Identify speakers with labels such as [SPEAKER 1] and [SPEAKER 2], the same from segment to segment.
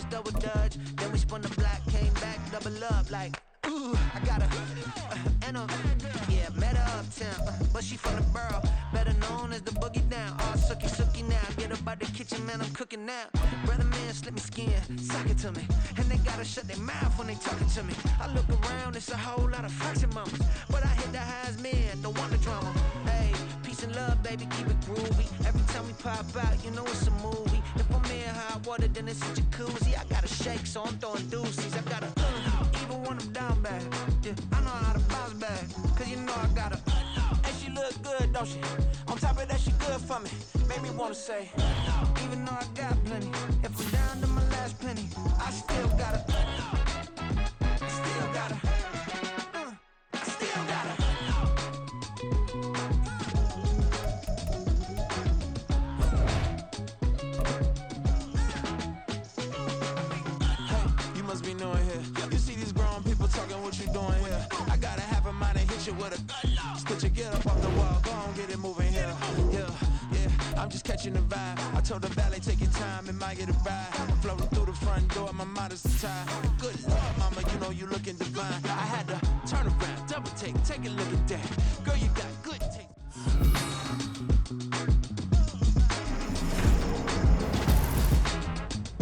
[SPEAKER 1] just double dutch. Then we spun the block, came back, double up like, ooh, I got a, and a, yeah, met her uptown, but she from the borough, better known as the boogie down. All sookie now, get up out the kitchen, man, I'm cooking now. Brother man, slip me skin, sock it to me, and they gotta shut their mouth when they talking to me. I look around, it's a whole lot of foxy mamas, but I hit the highs, man, don't want the drama. Hey, peace and love, baby, keep it groovy. Every time we pop out, you know it's a movie. If I'm in hot water, then it's a jacuzzi. I gotta shake, so I'm throwing deuces. I gotta, even when I'm down bad, yeah, I know how to bounce back, cause you know I gotta, and she look good, don't she? On top of that, she good for me, made me wanna say, even though I got plenty, if I'm down to my last penny, I still gotta, I still gotta. Talking what you doing here. I gotta have a mind to hit you with a split you, get up off the wall, go on, get it moving here. Yeah, I'm just catching the vibe. I told the valet, take your time, it might get a ride. I'm floating through the front door, my mind is tied. Good Lord, mama, you know you looking divine. I had to turn around, double take a look at that. Girl, you got good taste.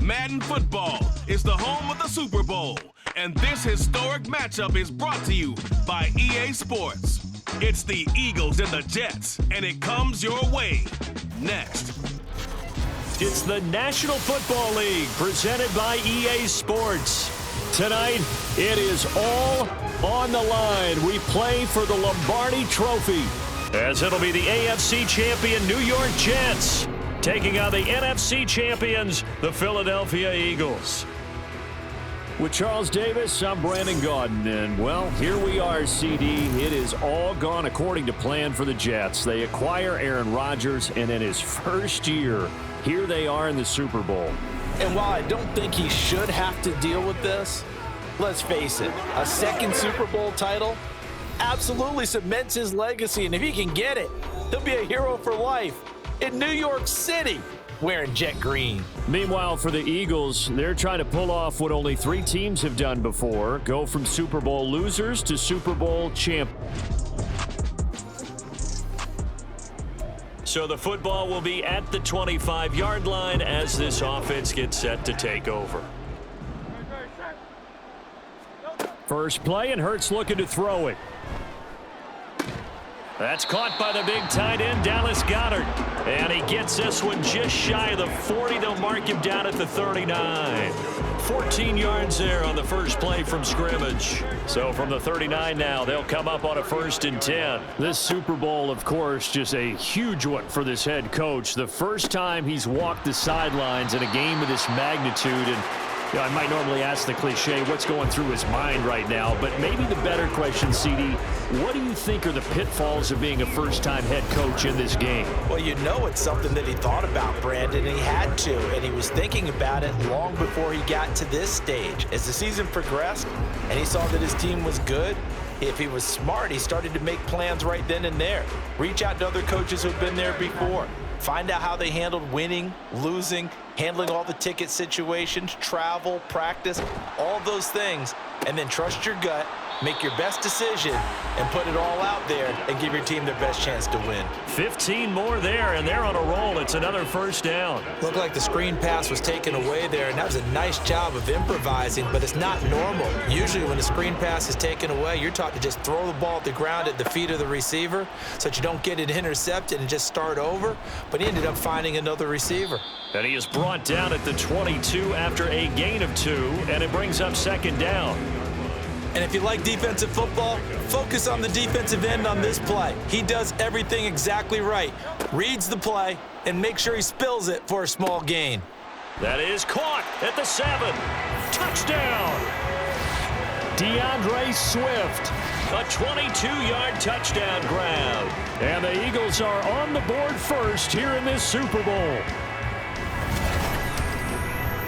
[SPEAKER 2] Madden football is the home of the Super Bowl. And this historic matchup is brought to you by EA Sports. It's the Eagles and the Jets, and it comes your way. Next.
[SPEAKER 3] It's the National Football League presented by EA Sports. Tonight, it is all on the line. We play for the Lombardi Trophy, as it'll be the AFC champion New York Jets taking on the NFC champions, the Philadelphia Eagles. With Charles Davis, I'm Brandon Gaudin, and, well, here we are, CD. It is all gone according to plan for the Jets. They acquire Aaron Rodgers, and in his first year, here they are in the Super Bowl.
[SPEAKER 4] And while I don't think he should have to deal with this, let's face it, a second Super Bowl title absolutely cements his legacy, and if he can get it, he'll be a hero for life in New York City, wearing jet green.
[SPEAKER 3] Meanwhile, for the Eagles, they're trying to pull off what only 3 teams have done before, go from Super Bowl losers to Super Bowl champions. So the football will be at the 25-yard line as this offense gets set to take over. First play, and Hurts looking to throw it. That's caught by the big tight end, Dallas Goedert. And he gets this one just shy of the 40. They'll mark him down at the 39. 14 yards there on the first play from scrimmage. So from the 39 now, they'll come up on a 1st and 10. This Super Bowl, of course, just a huge one for this head coach. The first time he's walked the sidelines in a game of this magnitude. And I might normally ask the cliche, what's going through his mind right now? But maybe the better question, CD, what do you think are the pitfalls of being a first-time head coach in this game?
[SPEAKER 4] Well, you know it's something that he thought about, Brandon, and he had to, and he was thinking about it long before he got to this stage. As the season progressed and he saw that his team was good, if he was smart, he started to make plans right then and there. Reach out to other coaches who've been there before. Find out how they handled winning, losing, handling all the ticket situations, travel, practice, all those things, and then trust your gut, make your best decision, and put it all out there and give your team their best chance to win.
[SPEAKER 3] 15 more there, and they're on a roll. It's another first down.
[SPEAKER 4] Looked like the screen pass was taken away there, and that was a nice job of improvising, but it's not normal. Usually when a screen pass is taken away, you're taught to just throw the ball at the ground at the feet of the receiver so that you don't get it intercepted and just start over, but he ended up finding another receiver.
[SPEAKER 3] And he is brought down at the 22 after a gain of 2, and it brings up 2nd down.
[SPEAKER 4] And if you like defensive football, focus on the defensive end on this play. He does everything exactly right. Reads the play and makes sure he spills it for a small gain.
[SPEAKER 3] That is caught at the 7. Touchdown! DeAndre Swift. A 22-yard touchdown grab. And the Eagles are on the board first here in this Super Bowl.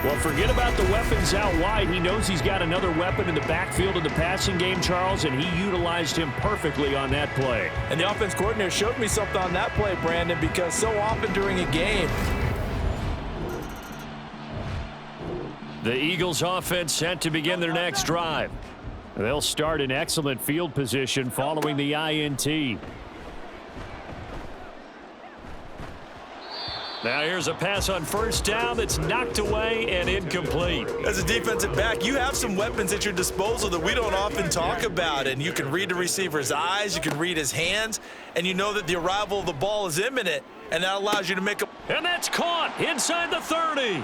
[SPEAKER 3] Well, forget about the weapons out wide. He knows he's got another weapon in the backfield in the passing game, Charles, and he utilized him perfectly on that play.
[SPEAKER 4] And the offense coordinator showed me something on that play, Brandon, because so often during a game,
[SPEAKER 3] The Eagles offense set to begin their next drive. They'll start in excellent field position following the INT. Now here's a pass on first down that's knocked away and incomplete.
[SPEAKER 4] As a defensive back, you have some weapons at your disposal that we don't often talk about, and you can read the receiver's eyes, you can read his hands, and you know that the arrival of the ball is imminent, and that allows you to make a...
[SPEAKER 3] And that's caught inside the 30.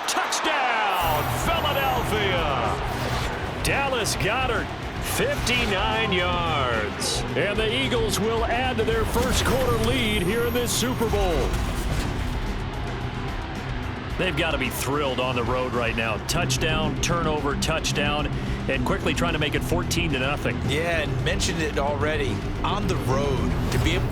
[SPEAKER 3] Touchdown, Philadelphia. Dallas Goedert, 59 yards. And the Eagles will add to their first quarter lead here in this Super Bowl. They've got to be thrilled on the road right now. Touchdown, turnover, touchdown, and quickly trying to make it 14-0.
[SPEAKER 4] Yeah, and mentioned it already. On the road, to be able...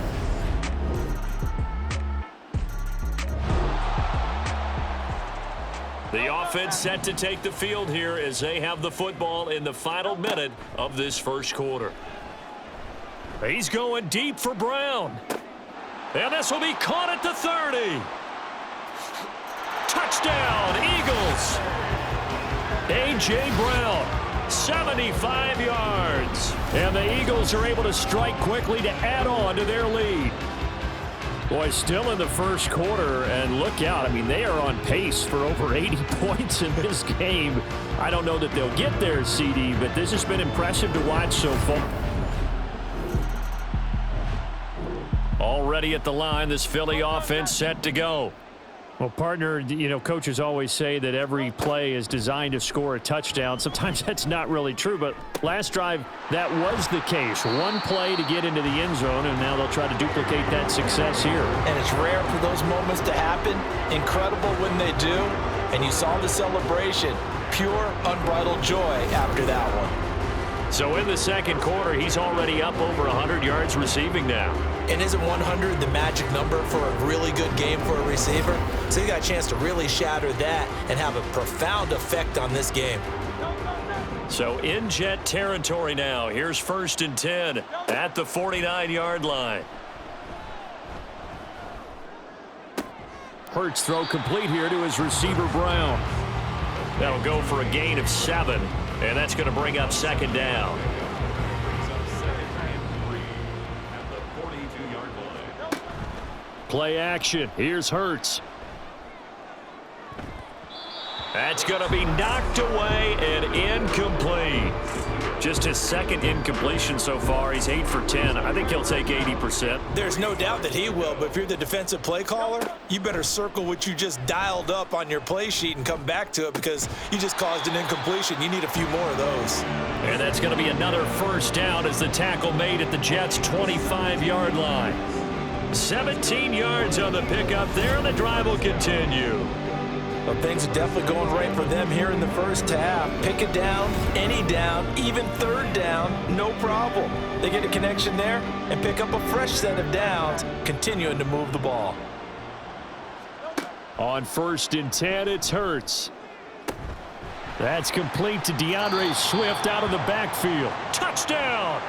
[SPEAKER 3] The offense set to take the field here as they have the football in the final minute of this first quarter. He's going deep for Brown. And this will be caught at the 30. Touchdown, Eagles. A.J. Brown, 75 yards. And the Eagles are able to strike quickly to add on to their lead. Boy, still in the first quarter, and look out. I mean, they are on pace for over 80 points in this game. I don't know that they'll get there, CD, but this has been impressive to watch so far. Already at the line, this Philly offense set to go. Well, partner, you know, coaches always say that every play is designed to score a touchdown. Sometimes that's not really true, but last drive, that was the case. One play to get into the end zone, and now they'll try to duplicate that success here. And
[SPEAKER 4] it's rare for those moments to happen. Incredible when they do. And you saw the celebration. Pure, unbridled joy after that one.
[SPEAKER 3] So in the second quarter, he's already up over 100 yards receiving now.
[SPEAKER 4] And isn't 100 the magic number for a really good game for a receiver? So he got a chance to really shatter that and have a profound effect on this game.
[SPEAKER 3] So in Jet territory now. Here's 1st and 10 at the 49-yard line. Hurts throw complete here to his receiver Brown. That'll go for a gain of 7. And that's going to bring up 2nd down. Play action. Here's Hurts. That's going to be knocked away and incomplete. Just his 2nd incompletion so far. He's 8 for 10. I think he'll take 80%.
[SPEAKER 4] There's no doubt that he will, but if you're the defensive play caller, you better circle what you just dialed up on your play sheet and come back to it because you just caused an incompletion. You need a few more of those.
[SPEAKER 3] And that's going to be another 1st down as the tackle made at the Jets' 25-yard line. 17 yards on the pickup there, and the drive will continue.
[SPEAKER 4] Well, things are definitely going right for them here in the first half. Pick a down, any down, even 3rd down, no problem. They get a connection there and pick up a fresh set of downs, continuing to move the ball.
[SPEAKER 3] On 1st and 10, it's Hurts. That's complete to DeAndre Swift out of the backfield. Touchdown!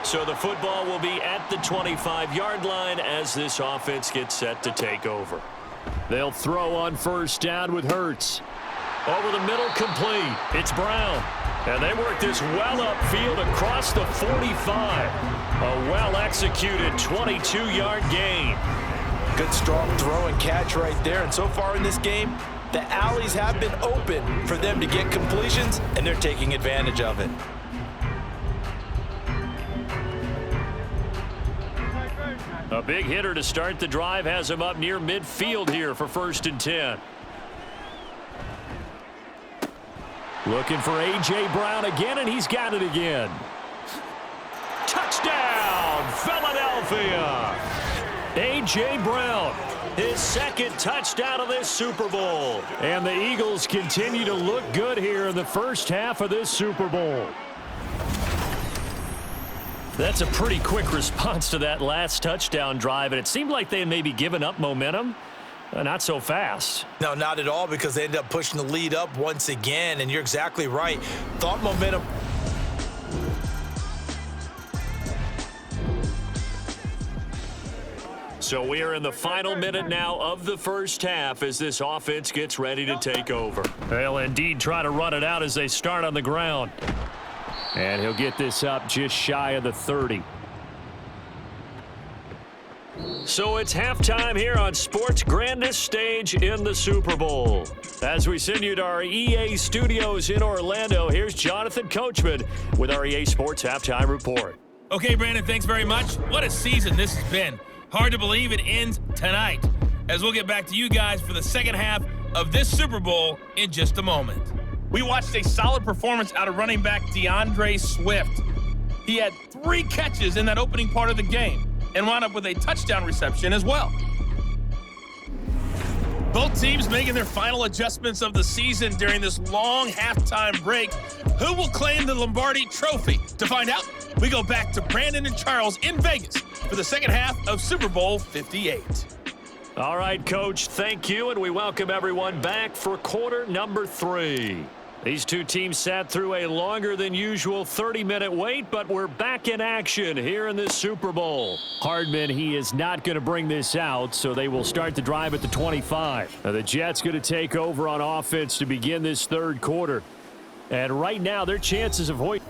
[SPEAKER 3] So the football will be at the 25-yard line as this offense gets set to take over. They'll throw on 1st down with Hurts. Over the middle, complete. It's Brown. And they work this well upfield across the 45. A well-executed 22-yard gain.
[SPEAKER 4] Good strong throw and catch right there. And so far in this game, the alleys have been open for them to get completions, and they're taking advantage of it.
[SPEAKER 3] A big hitter to start the drive has him up near midfield here for 1st and 10. Looking for A.J. Brown again, and he's got it again. Touchdown, Philadelphia! A.J. Brown, his 2nd touchdown of this Super Bowl. And the Eagles continue to look good here in the first half of this Super Bowl. That's a pretty quick response to that last touchdown drive, and it seemed like they had maybe given up momentum. Not so fast.
[SPEAKER 4] No, not at all, because they ended up pushing the lead up once again, and you're exactly right. Thought momentum.
[SPEAKER 3] So we are in the final minute now of the first half as this offense gets ready to take over. They'll indeed try to run it out as they start on the ground. And he'll get this up just shy of the 30. So it's halftime here on sports' grandest stage in the Super Bowl. As we send you to our EA studios in Orlando, here's Jonathan Coachman with our EA Sports Halftime Report.
[SPEAKER 5] Okay, Brandon, thanks very much. What a season this has been. Hard to believe it ends tonight, as we'll get back to you guys for the second half of this Super Bowl in just a moment. We watched a solid performance out of running back DeAndre Swift. He had 3 catches in that opening part of the game and wound up with a touchdown reception as well. Both teams making their final adjustments of the season during this long halftime break. Who will claim the Lombardi Trophy? To find out, we go back to Brandon and Charles in Vegas for the second half of Super Bowl 58.
[SPEAKER 3] All right, Coach, thank you, and we welcome everyone back for quarter number 3. These two teams sat through a longer than usual 30-minute wait, but we're back in action here in this Super Bowl. Hardman, he is not going to bring this out, so they will start the drive at the 25. Now, the Jets going to take over on offense to begin this third quarter. And right now, their chances of hoisting.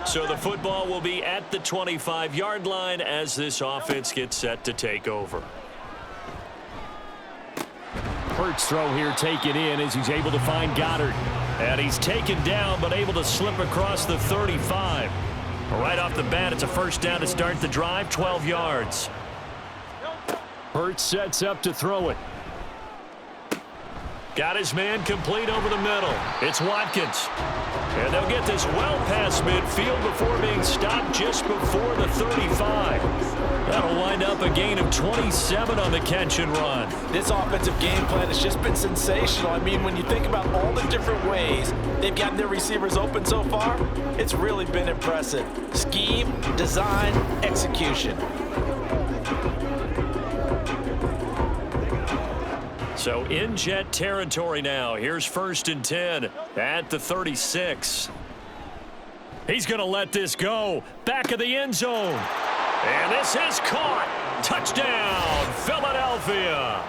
[SPEAKER 3] So the football will be at the 25-yard line as this offense gets set to take over. Hurts throw here taken in as he's able to find Goddard. And he's taken down but able to slip across the 35. Right off the bat, it's a first down to start the drive, 12 yards. Hurts sets up to throw it. Got his man complete over the middle. It's Watkins. And they'll get this well past midfield before being stopped just before the 35. That'll wind up a gain of 27 on the catch and run.
[SPEAKER 4] This offensive game plan has just been sensational. I mean, when you think about all the different ways they've gotten their receivers open so far, it's really been impressive. Scheme, design, execution.
[SPEAKER 3] So in Jet territory now. Here's 1st and 10 at the 36. He's going to let this go. Back of the end zone. And this is caught. Touchdown, Philadelphia.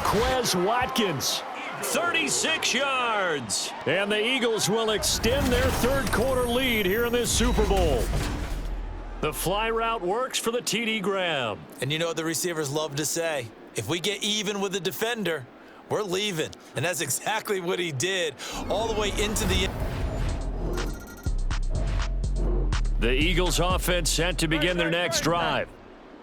[SPEAKER 3] Quez Watkins, 36 yards. And the Eagles will extend their third quarter lead here in this Super Bowl. The fly route works for the TD grab.
[SPEAKER 4] And you know what the receivers love to say? If we get even with the defender, we're leaving. And that's exactly what he did all the way into the end.
[SPEAKER 3] The Eagles offense set to begin their next drive.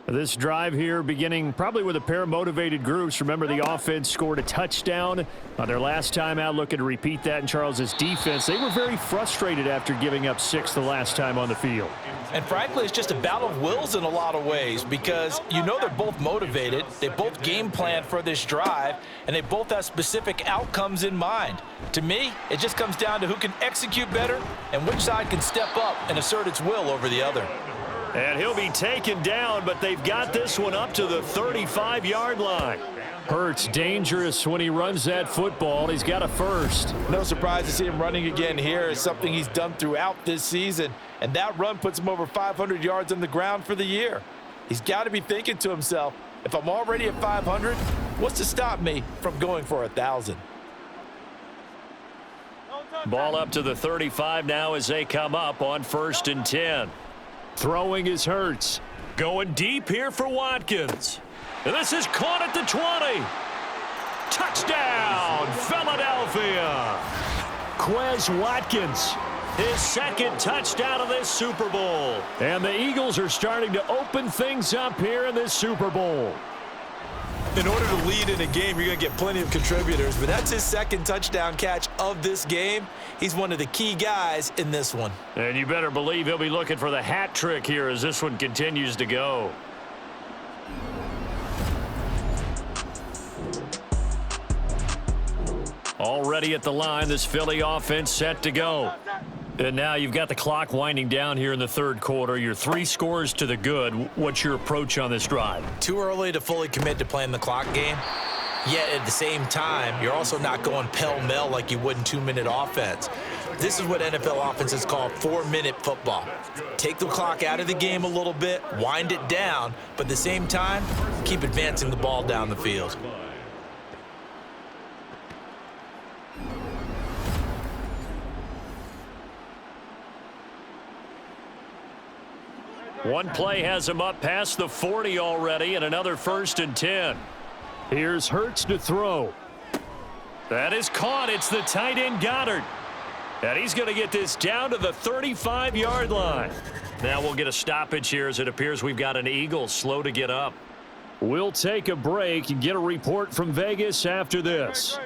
[SPEAKER 3] This drive here beginning probably with a pair of motivated groups. Remember, the offense scored a touchdown on their last time out, looking to repeat that in Charles's defense. They were very frustrated after giving up 6 the last time on the field.
[SPEAKER 4] And frankly, it's just a battle of wills in a lot of ways because you know they're both motivated. They both game plan for this drive, and they both have specific outcomes in mind. To me, it just comes down to who can execute better and which side can step up and assert its will over the other.
[SPEAKER 3] And he'll be taken down, but they've got this one up to the 35-yard line. Hurts dangerous when he runs that football. He's got a first.
[SPEAKER 4] No surprise to see him running again here. It's something he's done throughout this season, and that run puts him over 500 yards on the ground for the year. He's got to be thinking to himself, if I'm already at 500, what's to stop me from going for 1,000?
[SPEAKER 3] Ball up to the 35 now as they come up on 1st and 10. Throwing is Hurts. Going deep here for Watkins. And this is caught at the 20. Touchdown, Philadelphia. Quez Watkins, his second touchdown of this Super Bowl. And the Eagles are starting to open things up here in this Super Bowl.
[SPEAKER 4] In order to lead in a game, you're going to get plenty of contributors, but that's his second touchdown catch of this game. He's one of the key guys in this one.
[SPEAKER 3] And you better believe he'll be looking for the hat trick here as this one continues to go. Already at the line, this Philly offense set to go. And now you've got the clock winding down here in the third quarter. You're 3 scores to the good. What's your approach on this drive?
[SPEAKER 4] Too early to fully commit to playing the clock game. Yet at the same time, you're also not going pell-mell like you would in 2-minute offense. This is what NFL offenses call 4-minute football. Take the clock out of the game a little bit, wind it down, but at the same time, keep advancing the ball down the field.
[SPEAKER 3] One play has him up past the 40 already, and another 1st and 10. Here's Hurts to throw. That is caught. It's the tight end Goddard. And he's going to get this down to the 35-yard line. Now we'll get a stoppage here as it appears we've got an Eagle slow to get up. We'll take a break and get a report from Vegas after this.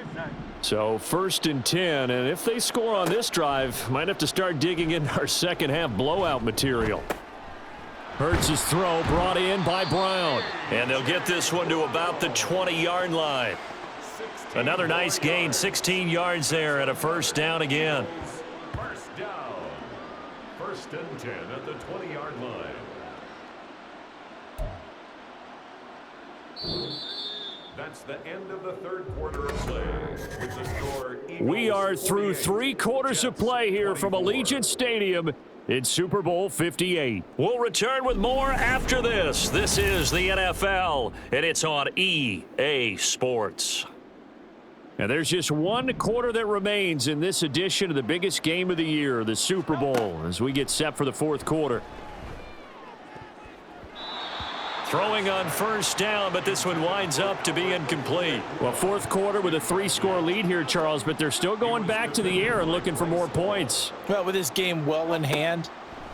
[SPEAKER 3] So 1st and 10, and if they score on this drive, might have to start digging in our second half blowout material. Hurts' throw brought in by Brown. And they'll get this one to about the 20-yard line. Another nice gain, 16 yards there, and a 1st down again.
[SPEAKER 6] 1st down. 1st and 10 at the 20-yard line. That's the end of the 3rd quarter of play. With the score,
[SPEAKER 3] We are through 3 quarters of play here from Allegiant Stadium in Super Bowl 58. We'll return with more after this. This is the NFL, and it's on EA Sports. And there's just 1 quarter that remains in this edition of the biggest game of the year, the Super Bowl, as we get set for the 4th quarter. Throwing on 1st down, but this one winds up to be incomplete. Well, 4th quarter with a 3-score lead here, Charles, but they're still going back to the air and looking for more points.
[SPEAKER 4] Well, with this game well in hand,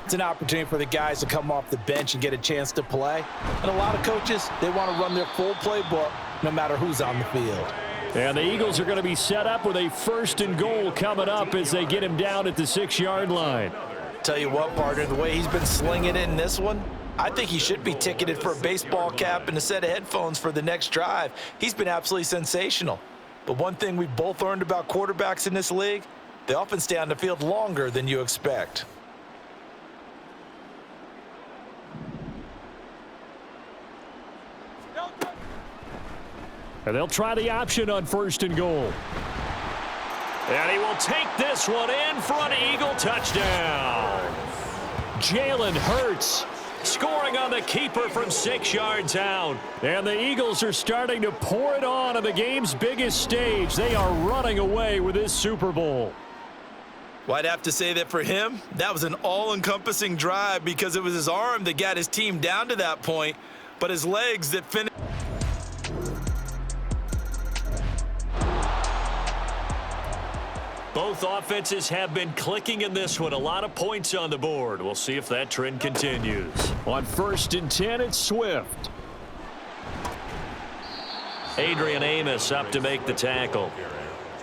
[SPEAKER 4] it's an opportunity for the guys to come off the bench and get a chance to play. And a lot of coaches, they want to run their full playbook no matter who's on the field.
[SPEAKER 3] And the Eagles are going to be set up with a 1st and goal coming up as they get him down at the 6-yard line.
[SPEAKER 4] Tell you what, partner, the way he's been slinging it in this one, I think he should be ticketed for a baseball cap and a set of headphones for the next drive. He's been absolutely sensational. But one thing we've both learned about quarterbacks in this league, they often stay on the field longer than you expect.
[SPEAKER 3] And they'll try the option on 1st and goal. And he will take this one in for an Eagle touchdown. Jalen Hurts scoring on the keeper from 6 yards out. And the Eagles are starting to pour it on the game's biggest stage. They are running away with this Super Bowl.
[SPEAKER 4] Well, I'd have to say that for him, that was an all-encompassing drive because it was his arm that got his team down to that point, but his legs that finished.
[SPEAKER 3] Both offenses have been clicking in this one. A lot of points on the board. We'll see if that trend continues. On 1st and 10, it's Swift. Adrian Amos up to make the tackle.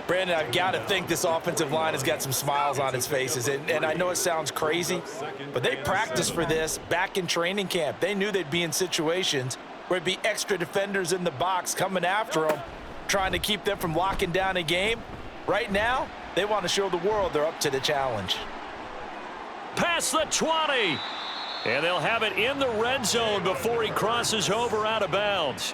[SPEAKER 4] Brandon, I've got to think this offensive line has got some smiles on its faces. And I know it sounds crazy, but they practiced for this back in training camp. They knew they'd be in situations where it'd be extra defenders in the box coming after them, trying to keep them from locking down a game. Right now, they want to show the world they're up to the challenge.
[SPEAKER 3] Past the 20. And they'll have it in the red zone before he crosses over out of bounds.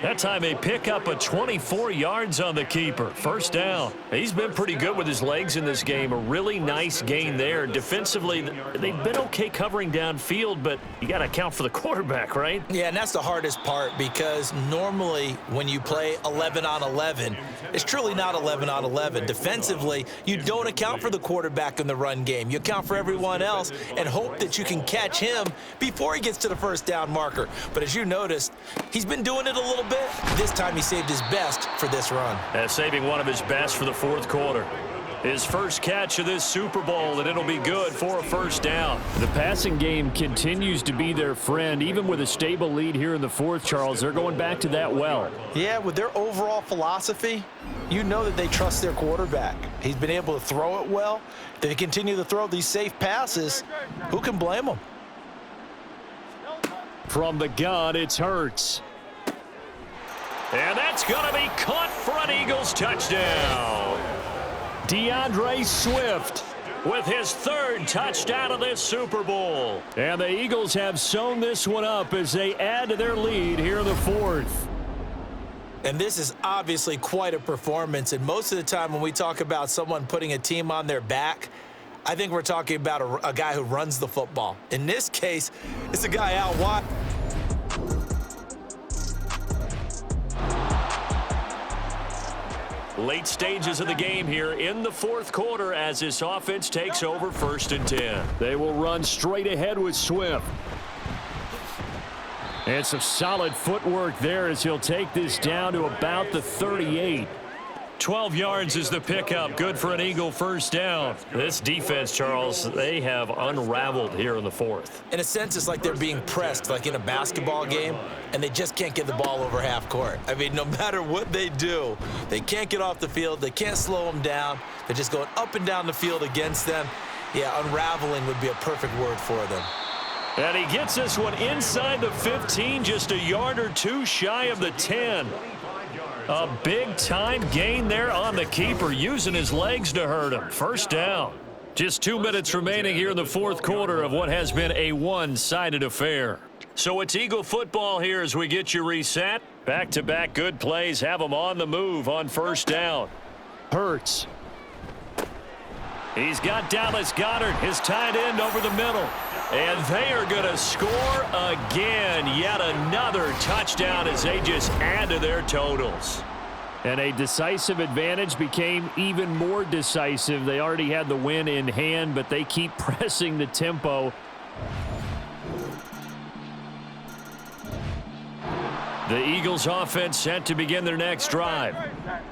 [SPEAKER 3] That time they pick up a 24 yards on the keeper. 1st down. He's been pretty good with his legs in this game. A really nice gain there. Defensively, they've been okay covering downfield, but you got to account for the quarterback, right?
[SPEAKER 4] Yeah, and that's the hardest part because normally when you play 11 on 11, it's truly not 11 on 11. Defensively, you don't account for the quarterback in the run game. You account for everyone else and hope that you can catch him before he gets to the 1st down marker. But as you noticed, he's been doing it a little bit. This time he saved his best for this run.
[SPEAKER 3] Saving one of his best for the 4th quarter. His first catch of this Super Bowl, and it'll be good for a 1st down. The passing game continues to be their friend. Even with a stable lead here in the 4th, Charles, they're going back to that well.
[SPEAKER 4] Yeah, with their overall philosophy, you know that they trust their quarterback. He's been able to throw it well. They continue to throw these safe passes. Who can blame them?
[SPEAKER 3] From the gun, it's Hurts. And that's going to be caught for an Eagles touchdown. DeAndre Swift with his 3rd touchdown of this Super Bowl. And the Eagles have sewn this one up as they add to their lead here in the 4th.
[SPEAKER 4] And this is obviously quite a performance, and most of the time when we talk about someone putting a team on their back, I think we're talking about a guy who runs the football. In this case, it's a guy out wide.
[SPEAKER 3] Late stages of the game here in the fourth quarter as this offense takes over 1st and 10. They will run straight ahead with Swift. And some solid footwork there as he'll take this down to about the 38. 12 yards is the pickup. Good for an Eagle first down. This defense, Charles, they have unraveled here in the fourth.
[SPEAKER 4] In a sense, it's like they're being pressed like in a basketball game, and they just can't get the ball over half court. I mean, no matter what they do, they can't get off the field. They can't slow them down. They're just going up and down the field against them. Yeah, unraveling would be a perfect word for them.
[SPEAKER 3] And he gets this one inside the 15, just a yard or two shy of the 10. A big-time gain there on the keeper, using his legs to hurt him. First down. Just 2 minutes remaining here in the fourth quarter of what has been a one-sided affair. So it's Eagle football here as we get you reset. Back-to-back good plays have them on the move on first down. Hurts. He's got Dallas Goedert, his tight end, over the middle. And they are going to score again. Yet another touchdown as they just add to their totals. And a decisive advantage became even more decisive. They already had the win in hand, but they keep pressing the tempo. The Eagles offense set to begin their next drive.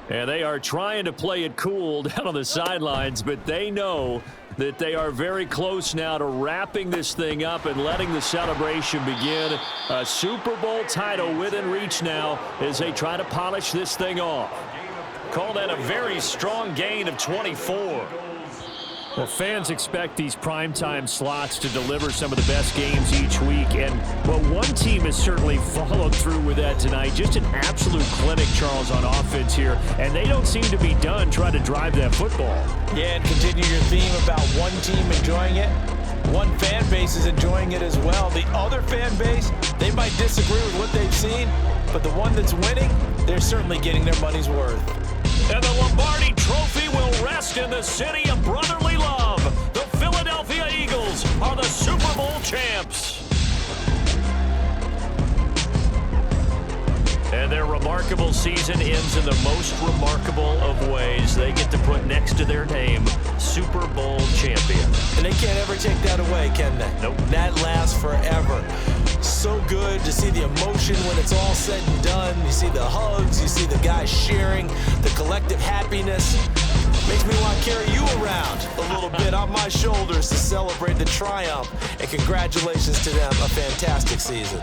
[SPEAKER 3] And they are trying to play it cool down on the sidelines, but they know that they are very close now to wrapping this thing up and letting the celebration begin. A Super Bowl title within reach now as they try to polish this thing off. Call that a very strong gain of 24. Well, fans expect these primetime slots to deliver some of the best games each week. And, well, one team has certainly followed through with that tonight. Just an absolute clinic, Charles, on offense here. And they don't seem to be done trying to drive that football.
[SPEAKER 4] Yeah, and continue your theme about one team enjoying it. One fan base is enjoying it as well. The other fan base, they might disagree with what they've seen, but the one that's winning, they're certainly getting their money's worth.
[SPEAKER 3] And the Lombardi Trophy will rest in the city of brotherly love. The Philadelphia Eagles are the Super Bowl champs. And their remarkable season ends in the most remarkable of ways. They get to put next to their name, Super Bowl champion.
[SPEAKER 4] And they can't ever take that away, can they?
[SPEAKER 3] Nope.
[SPEAKER 4] That lasts forever. So good to see the emotion when it's all said and done. You see the hugs, you see the guys cheering, the collective happiness. Makes me want to carry you around a little bit on my shoulders to celebrate the triumph. And congratulations to them, a fantastic season.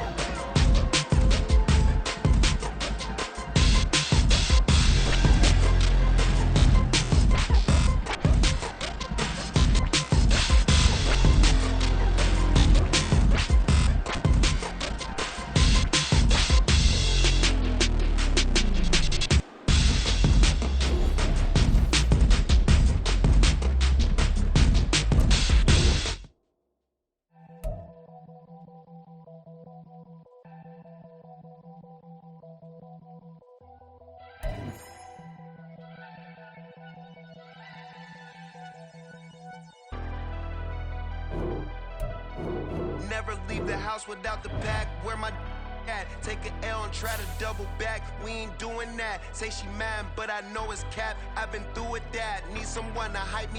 [SPEAKER 1] Never leave the house without the pack. Where my at? Take an L and try to double back. We ain't doing that. Say she mad, but I know it's cap. I've been through with that. Need someone to hype me